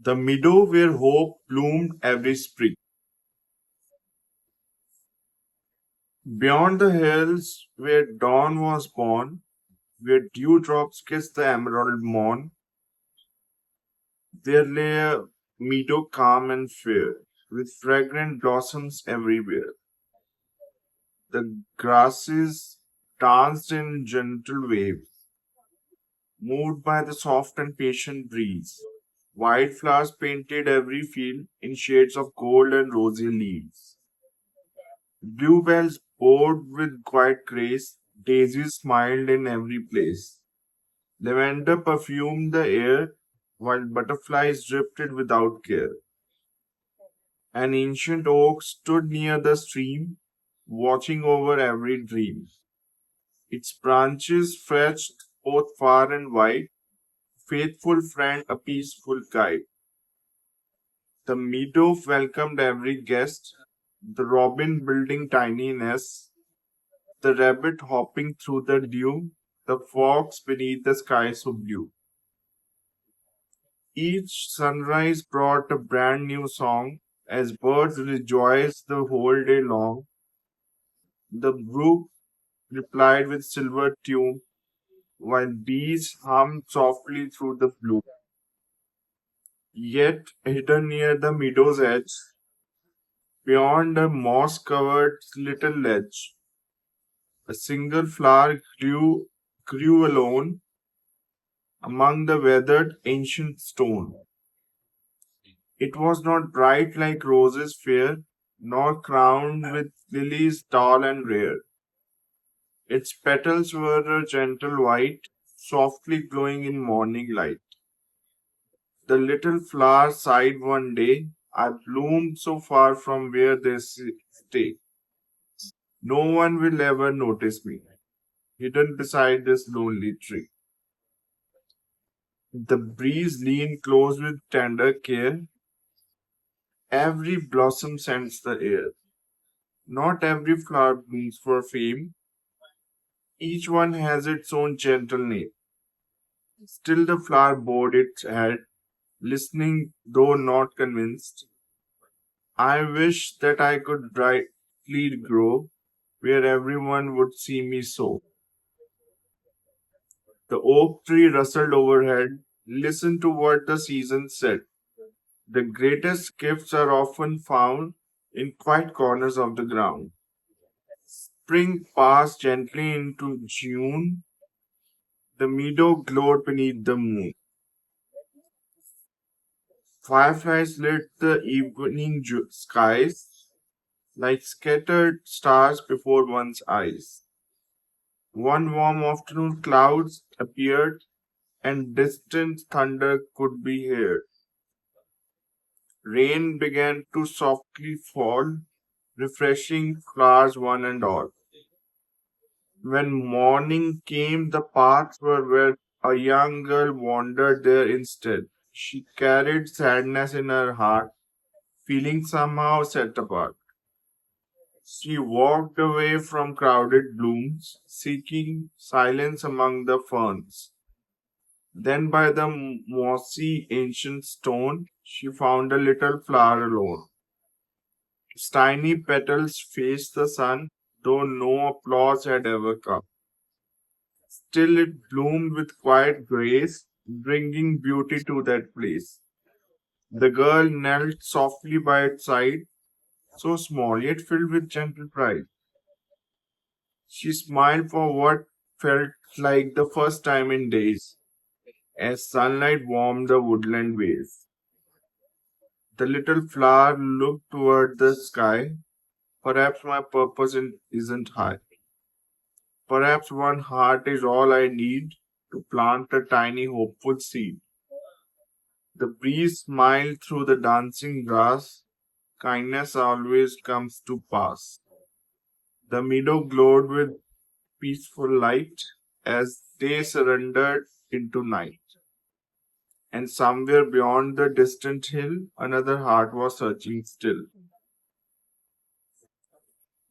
The meadow where hope bloomed every spring. Beyond the hills where dawn was born, where dewdrops kissed the emerald morn, there lay a meadow calm and fair, with fragrant blossoms everywhere. The grasses danced in gentle waves, moved by the soft and patient breeze. Wildflowers painted every field in shades of gold and rosy leaves. Bluebells bowed with quiet grace, daisies smiled in every place. Lavender perfumed the air, while butterflies drifted without care. An ancient oak stood near the stream, watching over every dream. Its branches stretched both far and wide, faithful friend, a peaceful guide. The meadow welcomed every guest, the robin building tiny nests, the rabbit hopping through the dew, the fox beneath the sky so blue. Each sunrise brought a brand new song, as birds rejoiced the whole day long. The brook replied with silver tune, while bees hummed softly through the blue. Yet, hidden near the meadow's edge, beyond a moss-covered little ledge, a single flower grew alone among the weathered ancient stone. It was not bright like roses fair, nor crowned with lilies tall and rare. Its petals were a gentle white, softly glowing in morning light. The little flower sighed one day, I bloomed so far from where they stay. No one will ever notice me, hidden beside this lonely tree. The breeze leaned close with tender care. Every blossom scents the air. Not every flower blooms for fame. Each one has its own gentle name. Still the flower bowed its head, listening though not convinced. I wish that I could brightly grow where everyone would see me so. The oak tree rustled overhead. Listen to what the season said. The greatest gifts are often found in quiet corners of the ground. Spring passed gently into June. The meadow glowed beneath the moon. Fireflies lit the evening skies like scattered stars before one's eyes. One warm afternoon, clouds appeared and distant thunder could be heard. Rain began to softly fall, refreshing flowers one and all. When morning came, the paths were where a young girl wandered there instead. She carried sadness in her heart, feeling somehow set apart. She walked away from crowded blooms, seeking silence among the ferns. Then, by the mossy ancient stone, she found a little flower alone. Its tiny petals faced the sun, though no applause had ever come. Still, it bloomed with quiet grace, bringing beauty to that place. The girl knelt softly by its side, so small yet filled with gentle pride. She smiled for what felt like the first time in days, as sunlight warmed the woodland ways. The little flower looked toward the sky. Perhaps my purpose isn't high. Perhaps one heart is all I need to plant a tiny hopeful seed. The breeze smiled through the dancing grass. Kindness always comes to pass. The meadow glowed with peaceful light as day surrendered into night. And somewhere beyond the distant hill, another heart was searching still.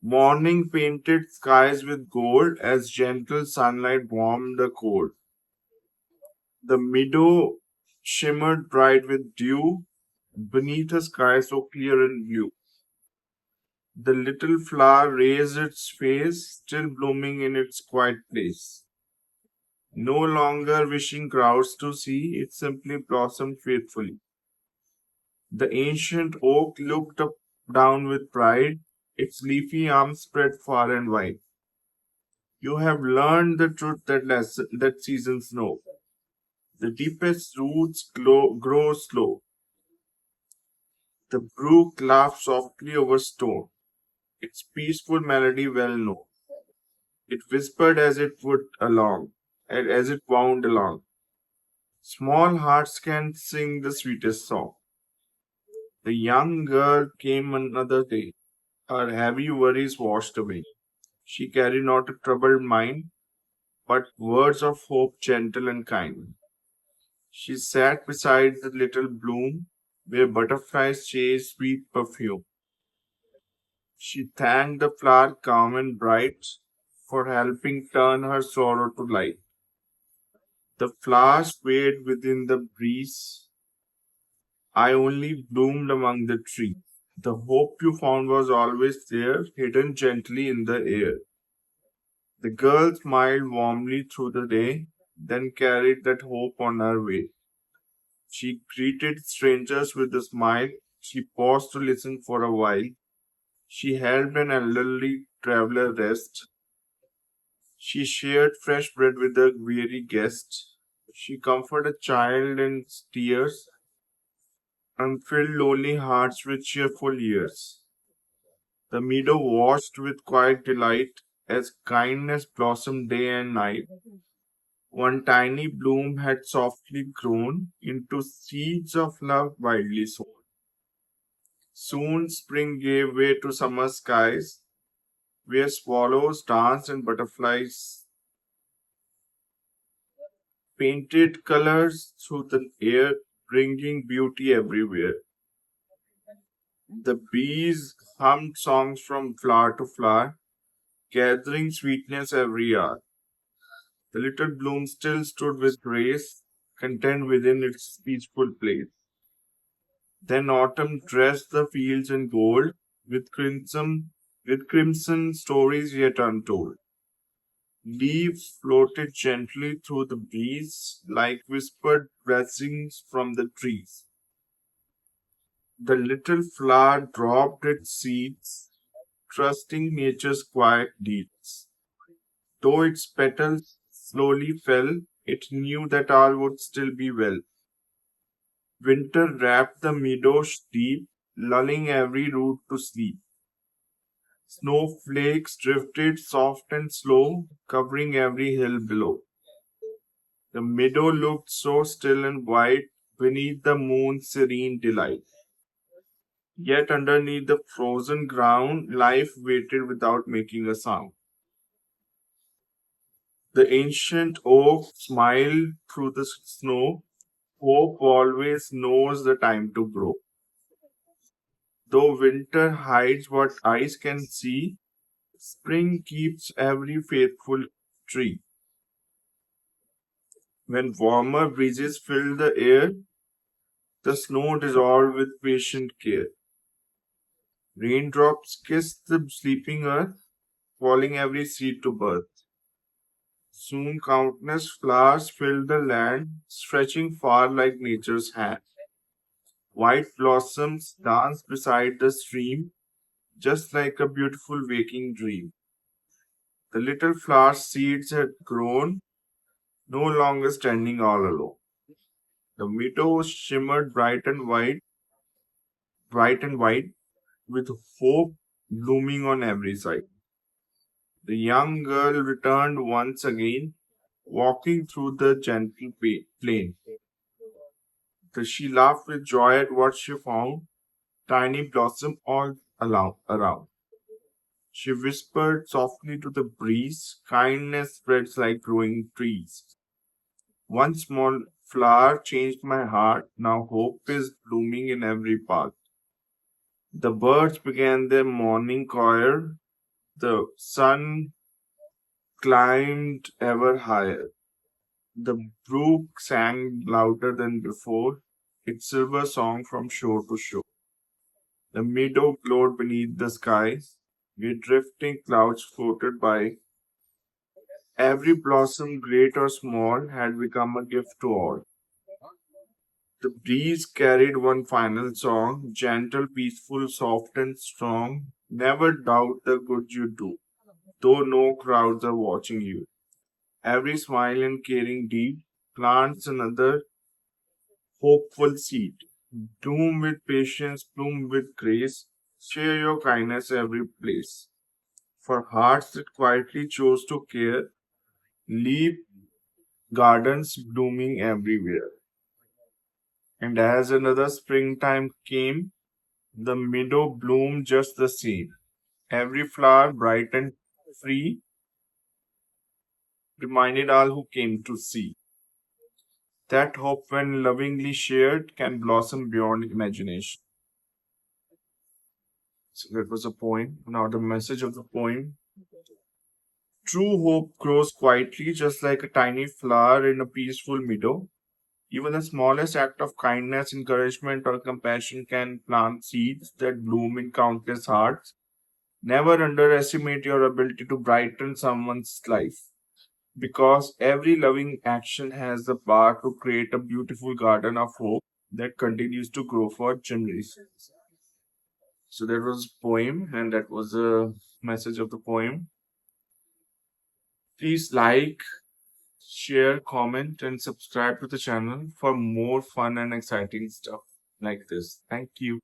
Morning painted skies with gold as gentle sunlight warmed the cold. The meadow shimmered bright with dew beneath a sky so clear and blue. The little flower raised its face, still blooming in its quiet place. No longer wishing crowds to see, it simply blossomed faithfully. The ancient oak looked up down with pride, its leafy arms spread far and wide. You have learned the truth that seasons know. The deepest roots grow slow. The brook laughed softly over stone, its peaceful melody well known. It whispered as it would along, and as it wound along. Small hearts can sing the sweetest song. The young girl came another day, her heavy worries washed away. She carried not a troubled mind, but words of hope gentle and kind. She sat beside the little bloom where butterflies chased sweet perfume. She thanked the flower calm and bright for helping turn her sorrow to light. The flowers swayed within the breeze. I only bloomed among the trees. The hope you found was always there, hidden gently in the air. The girl smiled warmly through the day, then carried that hope on her way. She greeted strangers with a smile. She paused to listen for a while. She helped an elderly traveler rest. She shared fresh bread with a weary guest. She comforted a child in tears and filled lonely hearts with cheerful years. The meadow watched with quiet delight as kindness blossomed day and night. One tiny bloom had softly grown into seeds of love widely sown. Soon spring gave way to summer skies, where swallows danced and butterflies painted colors through the air, bringing beauty everywhere. The bees hummed songs from flower to flower, gathering sweetness every hour. The little bloom still stood with grace, content within its peaceful place. Then autumn dressed the fields in gold, with crimson stories yet untold. Leaves floated gently through the breeze like whispered blessings from the trees. The little flower dropped its seeds, trusting nature's quiet deeds. Though its petals slowly fell, it knew that all would still be well. Winter wrapped the meadows deep, lulling every root to sleep. Snowflakes drifted soft and slow, covering every hill below. The meadow looked so still and white beneath the moon's serene delight. Yet underneath the frozen ground, life waited without making a sound. The ancient oak smiled through the snow. Hope always knows the time to grow. Though winter hides what eyes can see, spring keeps every faithful tree. When warmer breezes fill the air, the snow dissolved with patient care. Raindrops kissed the sleeping earth, falling every seed to birth. Soon countless flowers filled the land, stretching far like nature's hand. White blossoms danced beside the stream, just like a beautiful waking dream. The little flower seeds had grown, no longer standing all alone. The meadow shimmered bright and white, with hope blooming on every side. The young girl returned once again, walking through the gentle plain. She laughed with joy at what she found, tiny blossom all around. She whispered softly to the breeze, kindness spreads like growing trees. One small flower changed my heart, now hope is blooming in every path. The birds began their morning choir, the sun climbed ever higher. The brook sang louder than before, its silver song from shore to shore. The meadow glowed beneath the sky, where drifting clouds floated by. Every blossom, great or small, had become a gift to all. The breeze carried one final song, gentle, peaceful, soft, and strong. Never doubt the good you do, though no crowds are watching you. Every smile and caring deed plants another hopeful seed. Bloom with patience, bloom with grace. Share your kindness every place. For hearts that quietly chose to care, leave gardens blooming everywhere. And as another springtime came, the meadow bloomed just the same. Every flower bright and free reminded all who came to see that hope, when lovingly shared, can blossom beyond imagination. So that was a poem. Now, the message of the poem: true hope grows quietly, just like a tiny flower in a peaceful meadow. Even the smallest act of kindness, encouragement, or compassion can plant seeds that bloom in countless hearts. Never underestimate your ability to brighten someone's life, because every loving action has the power to create a beautiful garden of hope that continues to grow for generations. So that was a poem, and that was the message of the poem. Please like, share, comment, and subscribe to the channel for more fun and exciting stuff like this. Thank you.